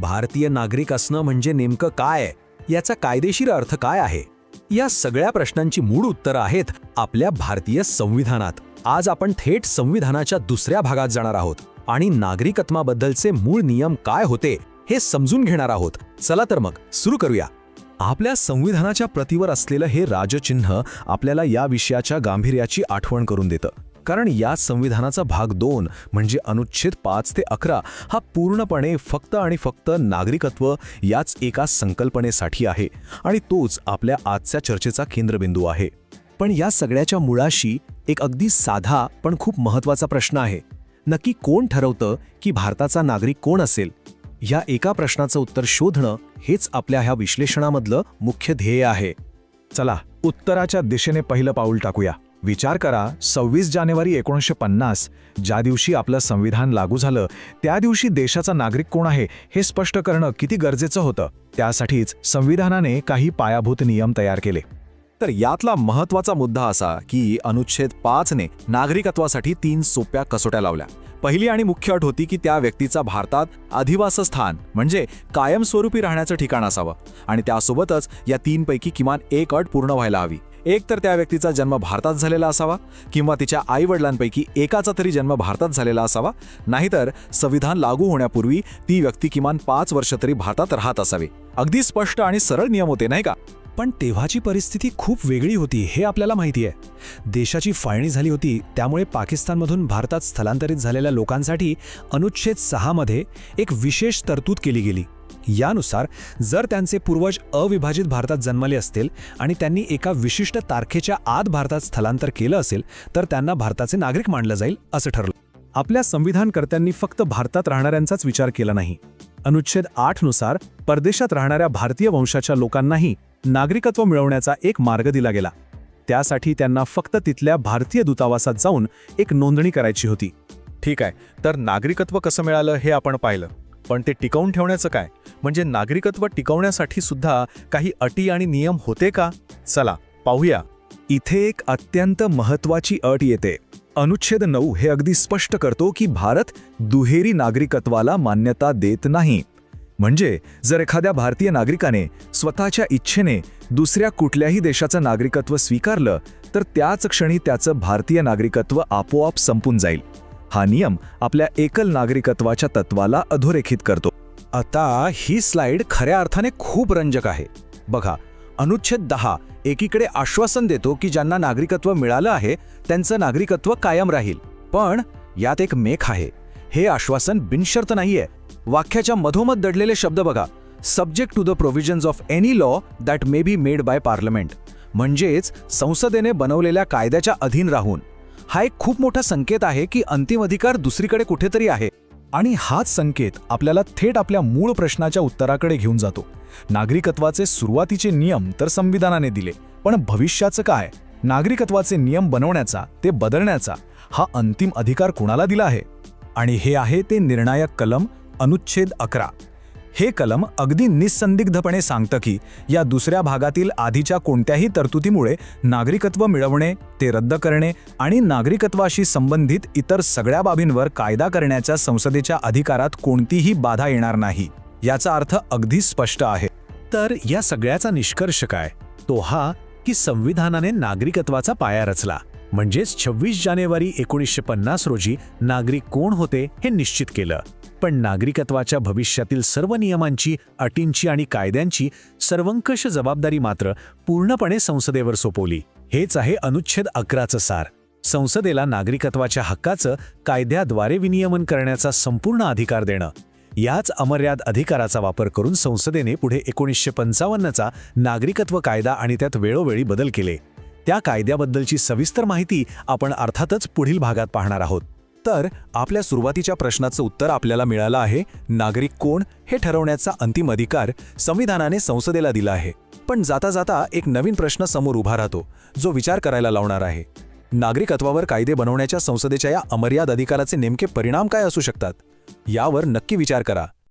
भारतीय नागरिक असणं म्हणजे नेमकं काय, याचा कायदेशीर अर्थ काय आहे, या सगळ्या प्रश्नांची मूळ उत्तरं आहेत आपल्या भारतीय संविधानात. आज आपण थेट संविधानाच्या दुसऱ्या भागात जाणार आहोत आणि नागरिकत्वाबद्दलचे मूळ नियम काय होते हे समजून घेणार आहोत. चला तर मग सुरू करूया. आपल्या संविधानाच्या प्रतीवर असलेलं हे राजचिन्ह आपल्याला या विषयाच्या गांभीर्याची आठवण करून देतं. कारण या संविधानाचा भाग 2 म्हणजे अनुच्छेद 5 ते 11 हा पूर्णपणे फक्त आणि फक्त नागरिकत्व याच एका संकल्पनेसाठी आहे आणि तोच आपल्या आजच्या चर्चेचा केंद्रबिंदू आहे. पण या सगळ्याच्या मुळाशी एक अगदी साधा पण खूप महत्त्वाचा प्रश्न आहे. नक्की कोण ठरवतं की भारताचा नागरिक कोण असेल? या एका प्रश्नाचं उत्तर शोधणं हेच आपल्या ह्या विश्लेषणामधलं मुख्य ध्येय आहे. चला उत्तराच्या दिशेने पहिलं पाऊल टाकूया. विचार करा, 26 जानेवारी 1950 ज्या दिवशी आपलं संविधान लागू झालं त्या दिवशी देशाचा नागरिक कोण आहे हे स्पष्ट करणं किती गरजेचं होतं. त्यासाठीच संविधानाने काही पायाभूत नियम तयार केले. तर यातला महत्त्वाचा मुद्दा असा की अनुच्छेद 5 ने नागरिकत्वासाठी 3 सोप्या कसोट्या लावल्या. पहिली आणि मुख्य अट होती की त्या व्यक्तीचा भारतात अधिवासस्थान म्हणजे कायमस्वरूपी राहण्याचं ठिकाण असावं आणि त्यासोबतच या 3 पैकी किमान एक अट पूर्ण व्हायला हवी. एक तर त्या व्यक्तीचा जन्म भारतात झालेला असावा किंवा तिच्या आईवडिलांपैकी एकाचा तरी जन्म भारतात झालेला असावा, नाहीतर संविधान लागू होण्यापूर्वी ती व्यक्ती किमान 5 वर्ष तरी भारतात राहत असावी. अगदी स्पष्ट आणि सरळ नियम होते, नाही का? पण तेव्हाची परिस्थिती खूप वेगळी होती हे आपल्याला माहिती आहे. देशाची फाळणी झाली होती, त्यामुळे पाकिस्तानमधून भारतात स्थलांतरित झालेल्या लोकांसाठी अनुच्छेद 6 मध्ये एक विशेष तरतूद केली गेली. यानुसार जर त्यांचे पूर्वज अविभाजित भारतात जन्मले असतील आणि त्यांनी एका विशिष्ट तारखेच्या आत भारतात स्थलांतर केलं असेल तर त्यांना भारताचे नागरिक मानलं जाईल असं ठरलं. आपल्या संविधानकर्त्यांनी फक्त भारतात राहणाऱ्यांचाच विचार केला नाही. अनुच्छेद 8 नुसार परदेशात राहणाऱ्या भारतीय वंशाच्या लोकांनाही नागरिकत्व मिळवण्याचा एक मार्ग दिला गेला. त्यासाठी त्यांना फक्त तिथल्या भारतीय दूतावासात जाऊन एक नोंदणी करायची होती. ठीक आहे, तर नागरिकत्व कसं मिळालं हे आपण पाहिलं, पण ते टिकवून ठेवण्याचं काय? म्हणजे नागरिकत्व टिकवण्यासाठी सुद्धा काही अटी आणि नियम होते का? चला पाहूया. इथे एक अत्यंत महत्त्वाची अट येते. अनुच्छेद 9 हे अगदी स्पष्ट करतो की भारत दुहेरी नागरिकत्वाला मान्यता देत नाही. म्हणजे जर एखाद्या भारतीय नागरिकाने स्वतःच्या इच्छेने दुसऱ्या कुठल्याही देशाचं नागरिकत्व स्वीकारलं तर त्याच क्षणी त्याचं भारतीय नागरिकत्व आपोआप संपून जाईल. हा नियम आपल्या एकल नागरिकत्वाच्या तत्वाला अधोरेखित करतो. आता ही स्लाइड खऱ्या अर्थाने खूप रंजक आहे. बघा, अनुच्छेद 10 एकीकडे आश्वासन देतो की ज्यांना नागरिकत्व मिळालं आहे त्यांचं नागरिकत्व कायम राहील. पण यात एक मेख आहे. हे आश्वासन बिनशर्त नाहीये. वाक्याच्या मधोमध दडलेले शब्द बघा, subject to the provisions of any law that may be made by parliament. म्हणजेच संसदेने बनवलेल्या कायद्याच्या अधीन राहून. हा एक खूप मोठा संकेत आहे की अंतिम अधिकार दुसरीकडे कुठेतरी आहे. आणि हाच संकेत आपल्याला थेट आपल्या मूळ प्रश्नाच्या उत्तराकडे घेऊन जातो. नागरिकत्वाचे सुरुवातीचे नियम तर संविधानाने दिले, पण भविष्याचं काय? नागरिकत्वाचे नियम बनवण्याचा, ते बदलण्याचा हा अंतिम अधिकार कुणाला दिला आहे? आणि हे आहे ते निर्णायक कलम अनुच्छेद 11. हे कलम अगदी निस्संदिग्धपणे सांगतं की या दुसऱ्या भागातील आधीच्या कोणत्याही तरतुदीमुळे नागरिकत्व मिळवणे, ते रद्द करणे आणि नागरिकत्वाशी संबंधित इतर सगळ्या बाबींवर कायदा करण्याच्या संसदेच्या अधिकारात कोणतीही बाधा येणार नाही. याचा अर्थ अगदी स्पष्ट आहे. तर या सगळ्याचा निष्कर्ष काय? तो हा की संविधानाने नागरिकत्वाचा पाया रचला. म्हणजेच 26 जानेवारी 1950 रोजी नागरिक कोण होते हे निश्चित केलं. पण नागरिकत्वाच्या भविष्यातील सर्व नियमांची, अटींची आणि कायद्यांची सर्वंकष जबाबदारी मात्र पूर्णपणे संसदेवर सोपवली. हेच आहे अनुच्छेद 11चं सार. संसदेला नागरिकत्वाच्या हक्काचं कायद्याद्वारे विनियमन करण्याचा संपूर्ण अधिकार देणं. याच अमर्याद अधिकाराचा वापर करून संसदेने पुढे 1955चा नागरिकत्व कायदा आणि त्यात वेळोवेळी बदल केले. त्या कायद्याबद्दलची सविस्तर माहिती आपण अर्थातच पुढील भागात पाहणार आहोत. तर आपल्या सुरुवातीच्या प्रश्नाचं उत्तर आपल्याला मिळालं आहे. नागरिक कोण हे ठरवण्याचा अंतिम अधिकार संविधानाने संसदेला दिला आहे. पण जाता जाता एक नवीन प्रश्न समोर उभा राहतो, जो विचार करायला लावणार आहे. नागरिकत्वावर कायदे बनवण्याच्या संसदेच्या या अमर्याद अधिकाराचे नेमके परिणाम काय असू शकतात? यावर नक्की विचार करा.